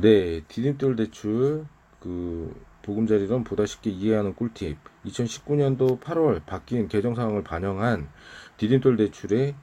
네, 디딤돌 대출 보금자리론 보다 쉽게 이해하는 꿀팁. 2019년도 8월 바뀐 개정 사항을 반영한 디딤돌 대출의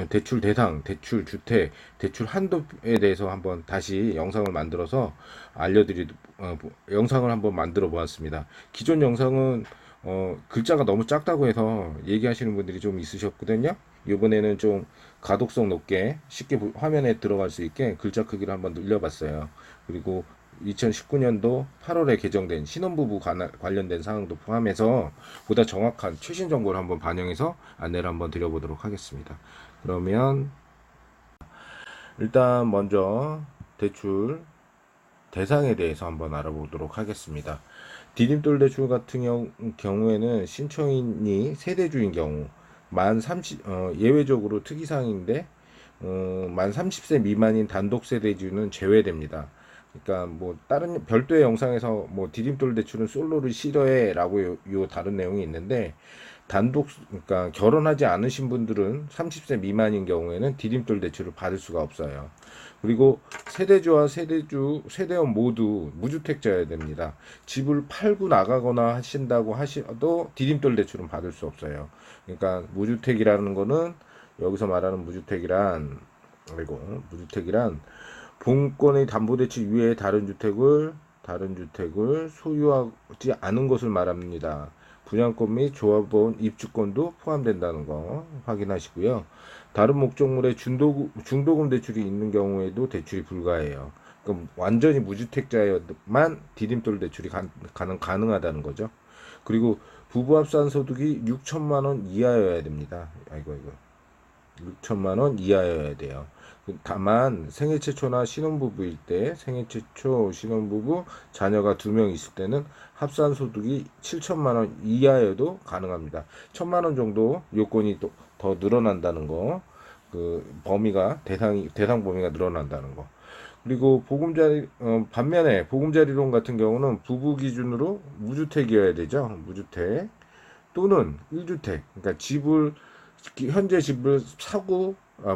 대출 대상, 대출 주택, 대출 한도에 대해서 한번 다시 영상을 만들어서 영상을 한번 만들어 보았습니다. 기존 영상은 글자가 너무 작다고 해서 얘기하시는 분들이 좀 있으셨거든요. 이번에는 좀 가독성 높게 쉽게 화면에 들어갈 수 있게 글자 크기를 한번 늘려봤어요. 그리고 2019년도 8월에 개정된 신혼부부 관련된 사항도 포함해서 보다 정확한 최신 정보를 한번 반영해서 안내를 한번 드려보도록 하겠습니다. 그러면 일단 먼저 대출 대상에 대해서 한번 알아보도록 하겠습니다. 디딤돌 대출 같은 경우에는 신청인이 세대주인 경우 예외적으로 특이사항인데 만 30세 미만인 단독 세대주는 제외됩니다. 그러니까 뭐 다른 별도의 영상에서 뭐 디딤돌 대출은 솔로를 싫어해라고 요 다른 내용이 있는데 그러니까 결혼하지 않으신 분들은 30세 미만인 경우에는 디딤돌 대출을 받을 수가 없어요. 그리고 세대원 모두 무주택자여야 됩니다. 집을 팔고 나가거나 하신다고 하셔도 디딤돌 대출은 받을 수 없어요. 그러니까 무주택이라는 거는 여기서 말하는 무주택이란 본권의 담보대출 이외에 다른 주택을 소유하지 않은 것을 말합니다. 분양권 및 조합원 입주권도 포함된다는 거 확인하시고요. 다른 목적물에 중도금 대출이 있는 경우에도 대출이 불가해요. 그럼 완전히 무주택자여만 디딤돌 대출이 가능하다는 거죠. 그리고 부부 합산 소득이 6천만 원 이하여야 됩니다. 아이고. 6천만 원 이하여야 돼요. 다만 생애 최초나 신혼부부일 때 생애 최초 신혼부부 자녀가 2명 있을 때는 합산 소득이 7천만 원 이하여도 가능합니다. 1천만 원 정도 요건이 또 더 늘어난다는 거. 대상 범위가 늘어난다는 거. 그리고 반면에 보금자리론 같은 경우는 부부 기준으로 무주택이어야 되죠. 무주택 또는 1주택. 그러니까 현재 집을 사고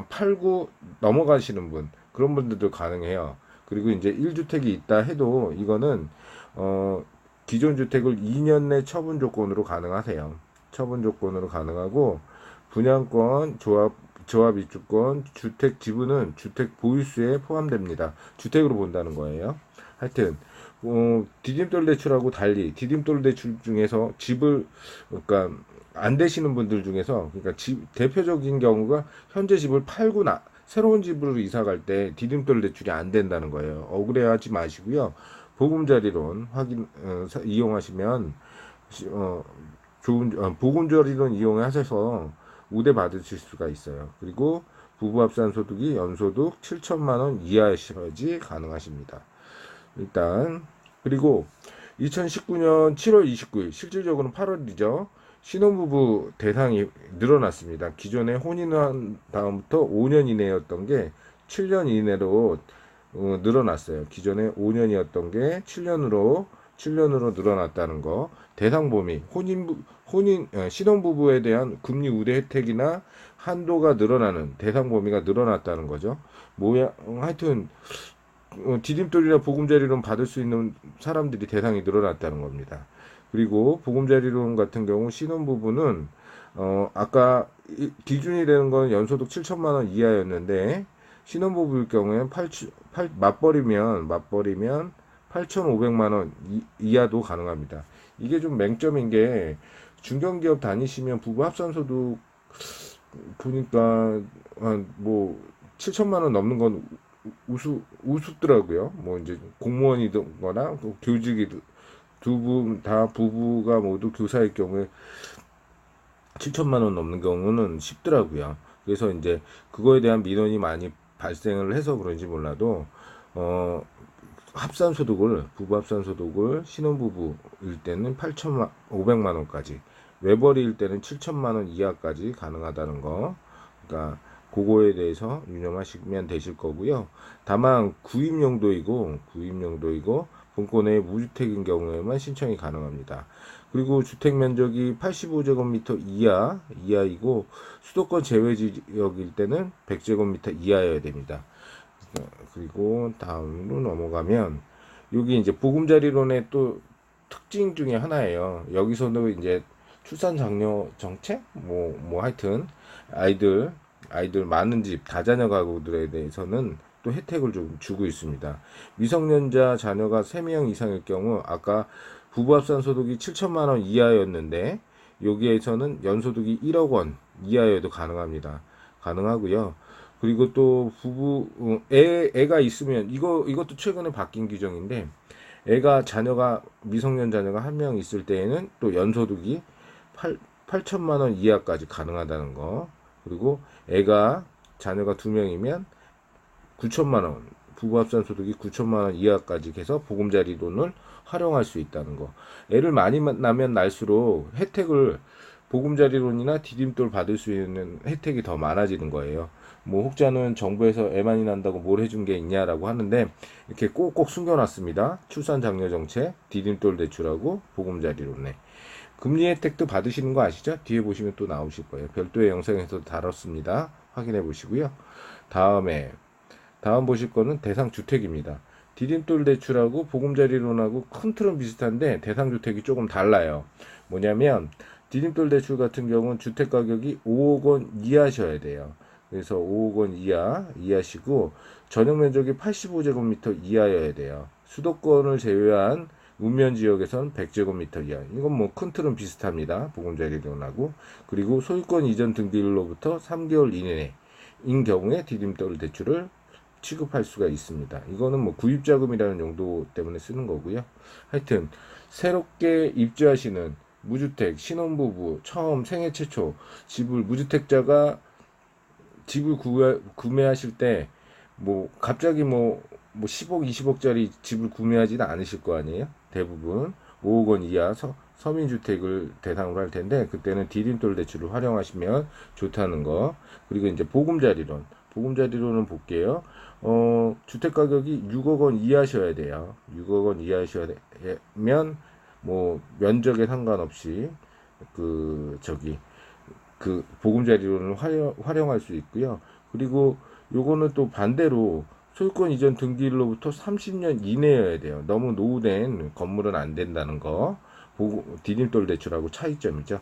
팔고 넘어가시는 분, 그런 분들도 가능해요. 그리고 이제 1주택이 있다 해도 이거는 기존 주택을 2년 내 처분 조건으로 가능하세요. 처분 조건으로 가능하고 분양권, 조합 입주권, 주택 지분은 주택 보유수에 포함됩니다. 주택으로 본다는 거예요. 하여튼 디딤돌 대출하고 달리 디딤돌 대출 중에서 그러니까 안 되시는 분들 중에서 그러니까 대표적인 경우가 현재 집을 팔고 새로운 집으로 이사 갈 때 디딤돌 대출이 안 된다는 거예요. 억울해하지 마시고요. 보금자리론 이용하시면 보금자리론 이용하셔서 우대 받으실 수가 있어요. 그리고 부부 합산 소득이 연소득 7천만 원 이하여야지 가능하십니다. 일단 그리고 2019년 7월 29일 실질적으로는 8월이죠. 신혼부부 대상이 늘어났습니다. 기존에 혼인한 다음부터 5년 이내였던 게 7년 이내로 늘어났어요. 기존에 5년이었던 게 7년으로 늘어났다는 거. 대상 범위, 신혼부부에 대한 금리 우대 혜택이나 한도가 늘어나는 대상 범위가 늘어났다는 거죠. 하여튼 디딤돌이나 보금자리론 받을 수 있는 사람들이 대상이 늘어났다는 겁니다. 그리고 보금자리론 같은 경우 신혼부부는 아까 기준이 되는 건 연소득 7천만 원 이하였는데 신혼부부일 경우에는 맞벌이면 8,500만 원 이하도 가능합니다. 이게 좀 맹점인 게 중견기업 다니시면 부부 합산소득 보니까 뭐 7천만 원 넘는 건 우습더라고요. 뭐 이제 공무원이거나 교직이 두 분 다 부부가 모두 교사일 경우에 7천만 원 넘는 경우는 쉽더라고요. 그래서 이제 그거에 대한 민원이 많이 발생을 해서 그런지 몰라도 부부 합산 소득을 신혼부부일 때는 8,500만 원까지, 외벌이일 때는 7천만 원 이하까지 가능하다는 거. 그러니까 그거에 대해서 유념하시면 되실 거고요. 다만 구입용도이고 본권의 무주택인 경우에만 신청이 가능합니다. 그리고 주택 면적이 85제곱미터 이하이고 수도권 제외 지역일 때는 100제곱미터 이하여야 됩니다. 그리고 다음으로 넘어가면 여기 이제 보금자리론의 또 특징 중에 하나예요. 여기서도 이제 출산 장려 정책 뭐 하여튼 아이들 많은 집 다자녀 가구들에 대해서는 또 혜택을 좀 주고 있습니다. 미성년자 자녀가 3명 이상일 경우 아까 부부 합산 소득이 7천만 원 이하였는데 여기에서는 연소득이 1억 원 이하여도 가능하고요. 그리고 또 애가 있으면 이것도 최근에 바뀐 규정인데 자녀가 미성년 자녀가 1명 있을 때에는 또 연소득이 8천만 원 이하까지 가능하다는 거. 그리고 자녀가 2명이면 9천만 원, 부부 합산 소득이 9천만 원 이하까지 해서 보금자리론을 활용할 수 있다는 거. 애를 많이 낳으면 날수록 보금자리론이나 디딤돌 받을 수 있는 혜택이 더 많아지는 거예요. 뭐 혹자는 정부에서 애 많이 난다고 뭘 해준 게 있냐라고 하는데 이렇게 꼭꼭 숨겨놨습니다. 출산 장려 정책, 디딤돌 대출하고 보금자리론에 금리 혜택도 받으시는 거 아시죠? 뒤에 보시면 또 나오실 거예요. 별도의 영상에서 다뤘습니다. 확인해 보시고요. 다음 보실 거는 대상주택입니다. 디딤돌 대출하고 보금자리론하고 큰 틀은 비슷한데 대상주택이 조금 달라요. 뭐냐면 디딤돌 대출 같은 경우는 주택가격이 5억 원 이하셔야 돼요. 그래서 5억 원 이하시고 전용면적이 85제곱미터 이하여야 돼요. 수도권을 제외한 우면 지역에선 100제곱미터 이하. 이건 뭐 큰 틀은 비슷합니다. 보금자리론하고. 그리고 소유권 이전 등기일로부터 3개월 이내인 경우에 디딤돌 대출을 취급할 수가 있습니다. 이거는 뭐 구입자금이라는 용도 때문에 쓰는 거고요. 하여튼 새롭게 입주하시는 무주택 신혼부부 처음 생애 최초 무주택자가 집을 구매하실 때 뭐 갑자기 뭐 10억 20억짜리 집을 구매하지는 않으실 거 아니에요. 대부분 5억 원 이하 서민주택을 대상으로 할 텐데 그때는 디딤돌 대출을 활용하시면 좋다는 거. 그리고 이제 보금자리론은 볼게요. 주택 가격이 6억 원 이하셔야 돼요. 6억 원 이하셔야면 뭐 면적에 상관없이 보금자리론을 활용할 수 있고요. 그리고 요거는 또 반대로 소유권 이전 등기일로부터 30년 이내여야 돼요. 너무 노후된 건물은 안 된다는 거. 디딤돌 대출하고 차이점이죠.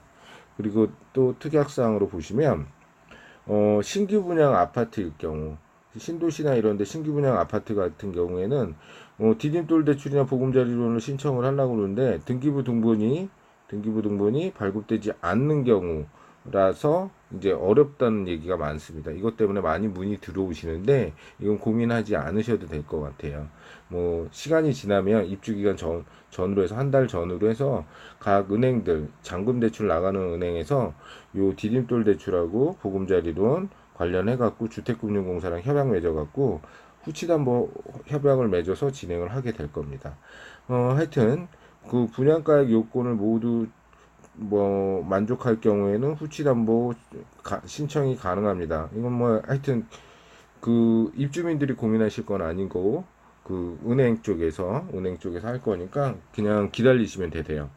그리고 또 특약사항으로 보시면 신규 분양 아파트일 경우 신도시나 이런데 신규 분양 아파트 같은 경우에는 디딤돌 대출이나 보금자리론을 신청을 하려고 그러는데 등기부 등본이 발급되지 않는 경우라서 이제 어렵다는 얘기가 많습니다. 이것 때문에 많이 문의 들어오시는데 이건 고민하지 않으셔도 될 것 같아요. 뭐 시간이 지나면 입주 기간 전으로 해서 한 달 전으로 해서 각 은행들 잔금 대출 나가는 은행에서 요 디딤돌 대출하고 보금자리론 관련해 갖고 주택금융공사랑 협약 맺어 갖고 후치담보 협약을 맺어서 진행을 하게 될 겁니다. 하여튼 그 분양가액 요건을 모두 뭐 만족할 경우에는 후치담보 신청이 가능합니다. 이건 뭐 하여튼 그 입주민들이 고민하실 건 아니고 그 은행 쪽에서 할 거니까 그냥 기다리시면 되세요.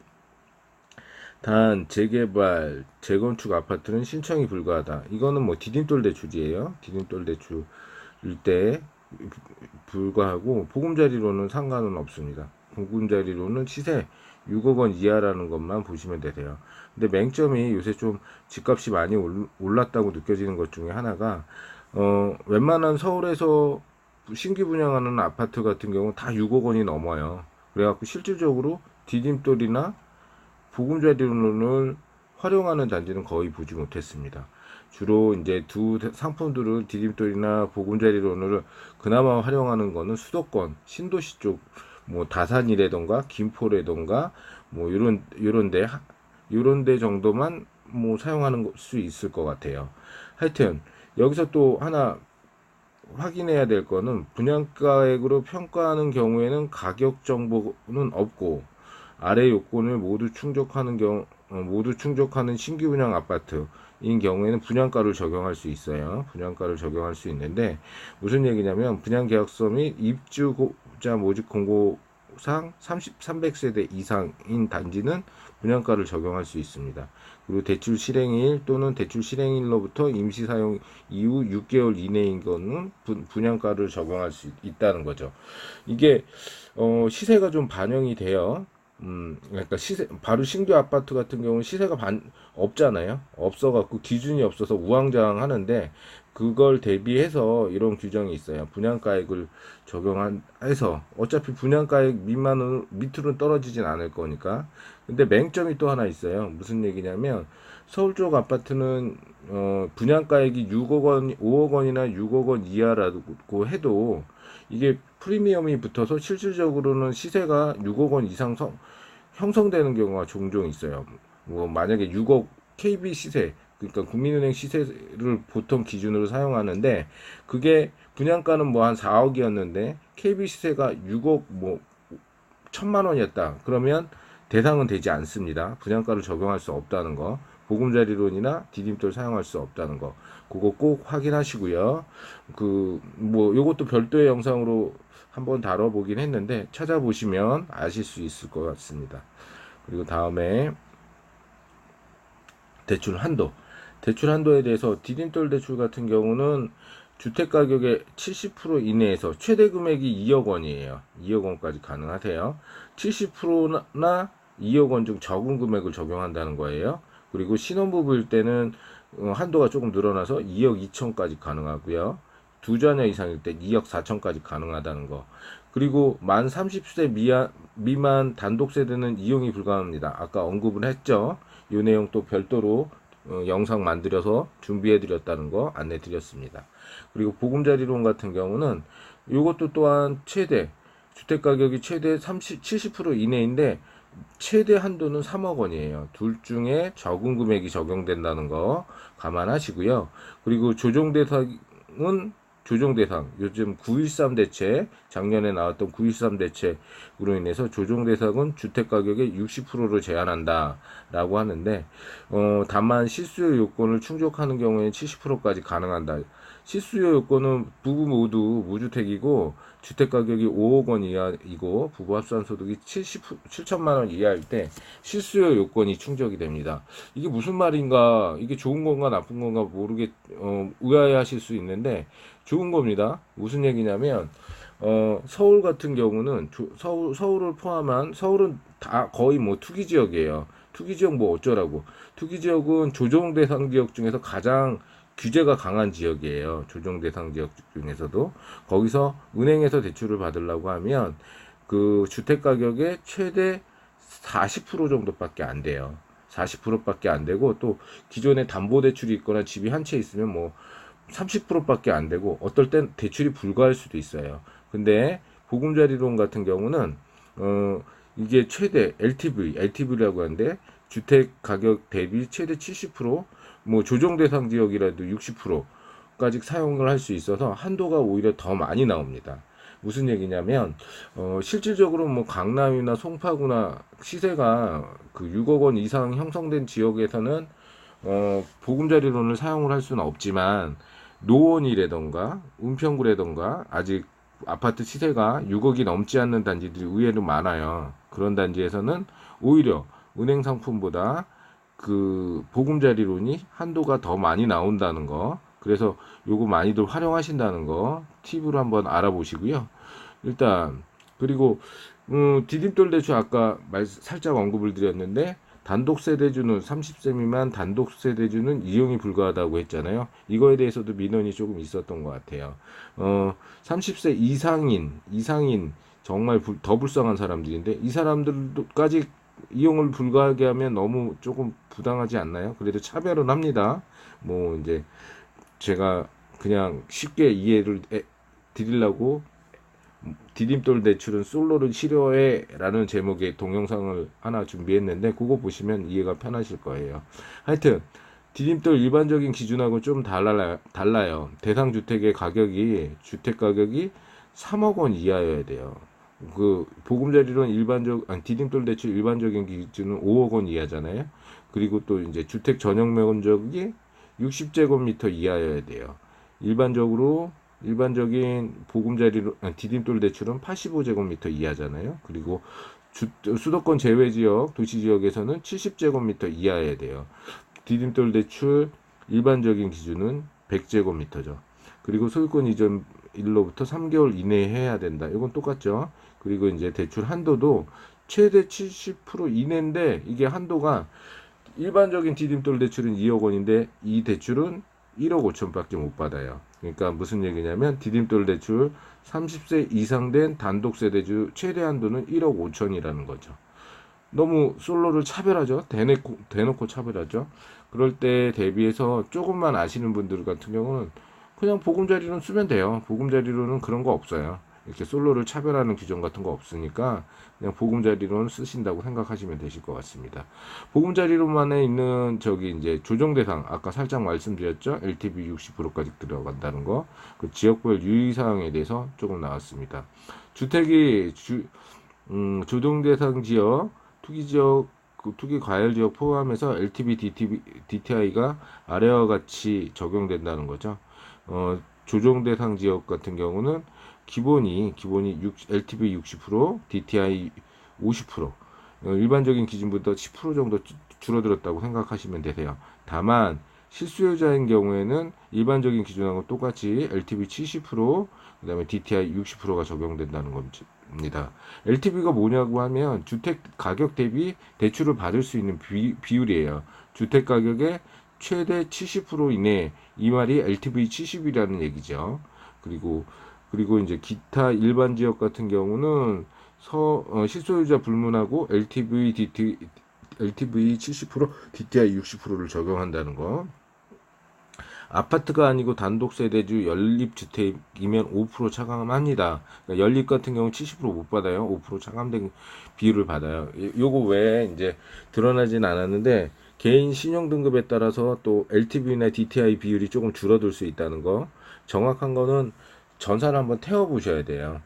단 재개발, 재건축 아파트는 신청이 불가하다. 이거는 뭐 디딤돌 대출이에요. 디딤돌 대출일 때 불과하고 보금자리로는 상관은 없습니다. 보금자리로는 시세 6억 원 이하라는 것만 보시면 되세요. 근데 맹점이 요새 좀 집값이 많이 올랐다고 느껴지는 것 중에 하나가 웬만한 서울에서 신규 분양하는 아파트 같은 경우 다 6억 원이 넘어요. 그래갖고 실질적으로 디딤돌이나 보금자리론을 활용하는 단지는 거의 보지 못했습니다. 주로 이제 두 상품들을 디딤돌이나 보금자리론을 그나마 활용하는 거는 수도권, 신도시 쪽, 뭐 다산이라던가 김포라던가 뭐 요런데 정도만 뭐 사용하는 수 있을 것 같아요. 하여튼 여기서 또 하나 확인해야 될 거는 분양가액으로 평가하는 경우에는 가격 정보는 없고 아래 요건을 모두 충족하는 신규 분양 아파트인 경우에는 분양가를 적용할 수 있어요. 분양가를 적용할 수 있는데 무슨 얘기냐면 분양 계약서 및 입주자 모집 공고상 300세대 이상인 단지는 분양가를 적용할 수 있습니다. 그리고 대출 실행일 또는 대출 실행일로부터 임시 사용 이후 6개월 이내인 거는 분양가를 적용할 수 있다는 거죠. 이게 시세가 좀 반영이 돼요. 그러니까 시세 바로 신규 아파트 같은 경우는 시세가 없잖아요. 없어갖고 기준이 없어서 우왕좌왕하는데 그걸 대비해서 이런 규정이 있어요. 분양가액을 적용해서 어차피 분양가액 밑으로 떨어지진 않을 거니까. 근데 맹점이 또 하나 있어요. 무슨 얘기냐면 서울 쪽 아파트는 분양가액이 6억 원, 5억 원이나 6억 원 이하라고 해도 이게 프리미엄이 붙어서 실질적으로는 시세가 6억 원 이상 형성되는 경우가 종종 있어요. 뭐 만약에 6억 KB 시세, 그러니까 국민은행 시세를 보통 기준으로 사용하는데 그게 분양가는 뭐 한 4억이었는데 KB 시세가 6억 뭐 1,000만 원이었다. 그러면 대상은 되지 않습니다. 분양가를 적용할 수 없다는 거. 보금자리론이나 디딤돌 사용할 수 없다는 거. 그거 꼭 확인하시고요. 뭐 요것도 별도의 영상으로 한번 다뤄보긴 했는데 찾아보시면 아실 수 있을 것 같습니다. 그리고 다음에 대출 한도. 대출 한도에 대해서 디딤돌 대출 같은 경우는 주택 가격의 70% 이내에서 최대 금액이 2억 원이에요. 2억 원까지 가능하세요. 70%나 2억 원 중 적은 금액을 적용한다는 거예요. 그리고 신혼부부일 때는 한도가 조금 늘어나서 2억 2천까지 가능하고요. 두 자녀 이상일 때 2억 4천까지 가능하다는 거. 그리고 만 30세 미만 단독 세대는 이용이 불가합니다. 아까 언급을 했죠. 이 내용 또 별도로 영상 만들어서 준비해 드렸다는 거 안내 드렸습니다. 그리고 보금자리론 같은 경우는 이것도 또한 최대 주택 가격이 최대 70% 이내인데 최대 한도는 3억 원이에요. 둘 중에 적은 금액이 적용된다는 거 감안하시고요. 그리고 조정 대상 요즘 9.13 대책 작년에 나왔던 9.13 대책으로 인해서 조정 대상은 주택 가격의 60%를 제한한다 라고 하는데 다만 실수요 요건을 충족하는 경우에는 70%까지 가능한다. 실수요 요건은 부부 모두 무주택이고 주택 가격이 5억 원 이하이고 부부 합산 소득이 7천만 원 이하일 때 실수요 요건이 충족이 됩니다. 이게 무슨 말인가, 이게 좋은 건가 나쁜 건가 의아해하실 수 있는데 좋은 겁니다. 무슨 얘기냐면 서울 같은 경우는 서울을 포함한 서울은 다 거의 뭐 투기 지역이에요. 투기 지역 뭐 어쩌라고. 투기 지역은 조정 대상 지역 중에서 가장 규제가 강한 지역이에요. 조정 대상 지역 중에서도. 거기서 은행에서 대출을 받으려고 하면 그 주택 가격의 최대 40% 정도밖에 안 돼요. 40%밖에 안 되고 또 기존에 담보 대출이 있거나 집이 한 채 있으면 뭐 30%밖에 안 되고 어떨 땐 대출이 불가할 수도 있어요. 근데 보금자리론 같은 경우는 이게 최대 LTV라고 하는데 주택 가격 대비 최대 70%, 뭐 조정 대상 지역이라도 60%까지 사용을 할 수 있어서 한도가 오히려 더 많이 나옵니다. 무슨 얘기냐면 실질적으로 뭐 강남이나 송파구나 시세가 그 6억 원 이상 형성된 지역에서는 보금자리론을 사용을 할 수는 없지만 노원이라던가 은평구라던가 아직 아파트 시세가 6억이 넘지 않는 단지들이 의외로 많아요. 그런 단지에서는 오히려 은행 상품보다 그 보금자리론이 한도가 더 많이 나온다는 거, 그래서 요거 많이들 활용하신다는 거 팁으로 한번 알아보시고요. 일단 그리고 디딤돌 대출 아까 살짝 언급을 드렸는데 단독 세대주는 30세 미만 단독 세대주는 이용이 불가하다고 했잖아요. 이거에 대해서도 민원이 조금 있었던 것 같아요. 30세 이상인 정말 더 불쌍한 사람들인데 이 사람들까지 이용을 불가하게 하면 너무 조금 부당하지 않나요? 그래도 차별은 합니다. 뭐 이제 제가 그냥 쉽게 이해를 드리려고 디딤돌 대출은 솔로를 싫어해 라는 제목의 동영상을 하나 준비했는데 그거 보시면 이해가 편하실 거예요. 하여튼 디딤돌 일반적인 기준하고 좀 달라요. 대상 주택의 주택 가격이 3억 원 이하여야 돼요. 그 보금자리론 디딤돌 대출 일반적인 기준은 5억 원 이하잖아요. 그리고 또 이제 주택 전용 면적이 60제곱미터 이하여야 돼요. 일반적인 디딤돌 대출은 85제곱미터 이하잖아요. 그리고 수도권 제외 지역, 도시 지역에서는 70제곱미터 이하여야 돼요. 디딤돌 대출 일반적인 기준은 100제곱미터죠. 그리고 소유권 이전 일로부터 3개월 이내에 해야 된다. 이건 똑같죠. 그리고 이제 대출 한도도 최대 70% 이내인데, 이게 한도가 일반적인 디딤돌 대출은 2억 원인데 이 대출은 1억 5천밖에 못 받아요. 그러니까 무슨 얘기냐면 디딤돌 대출 30세 이상 된 단독 세대주 최대 한도는 1억 5천이라는 거죠. 너무 솔로를 차별하죠. 대놓고 차별하죠. 그럴 때 대비해서 조금만 아시는 분들 같은 경우는 그냥 보금자리론 쓰면 돼요. 보금자리론은 그런 거 없어요. 이렇게 솔로를 차별하는 규정 같은 거 없으니까 그냥 보금자리론 쓰신다고 생각하시면 되실 것 같습니다. 보금자리론만에 있는 저기 이제 조정 대상, 아까 살짝 말씀드렸죠. LTV 60%까지 들어간다는 거. 그 지역별 유의 사항에 대해서 조금 나왔습니다. 주택이 조정 대상 지역, 투기 지역, 투기 과열 지역 포함해서 LTV, DTI가 아래와 같이 적용된다는 거죠. 조정 대상 지역 같은 경우는 기본이 LTV 60%, DTI 50%, 일반적인 기준보다 10% 정도 줄어들었다고 생각하시면 되세요. 다만 실수요자인 경우에는 일반적인 기준하고 똑같이 LTV 70%, 그다음에 DTI 60%가 적용된다는 겁니다. LTV가 뭐냐고 하면 주택 가격 대비 대출을 받을 수 있는 비율이에요. 주택 가격의 최대 70% 이내, 이 말이 LTV 70이라는 얘기죠. 그리고 이제 기타 일반 지역 같은 경우는 실소유자 불문하고 LTV 70%, DTI 60%를 적용한다는 거. 아파트가 아니고 단독 세대주 연립주택이면 5% 차감합니다. 그러니까 연립 같은 경우 70% 못 받아요. 5% 차감된 비율을 받아요. 요거 외에 이제 드러나진 않았는데 개인 신용 등급에 따라서 또 LTV나 DTI 비율이 조금 줄어들 수 있다는 거. 정확한 거는 전사를 한번 태워 보셔야 돼요.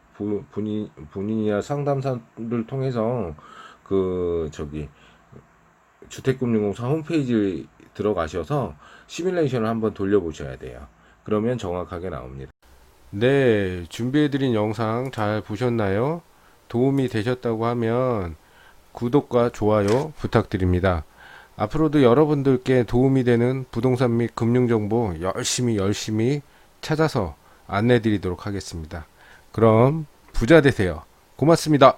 본인이나 상담사를 통해서 주택금융공사 홈페이지 들어가셔서 시뮬레이션을 한번 돌려보셔야 돼요. 그러면 정확하게 나옵니다. 네, 준비해드린 영상 잘 보셨나요? 도움이 되셨다고 하면 구독과 좋아요 부탁드립니다. 앞으로도 여러분들께 도움이 되는 부동산 및 금융정보 열심히 찾아서 안내드리도록 하겠습니다. 그럼 부자 되세요. 고맙습니다.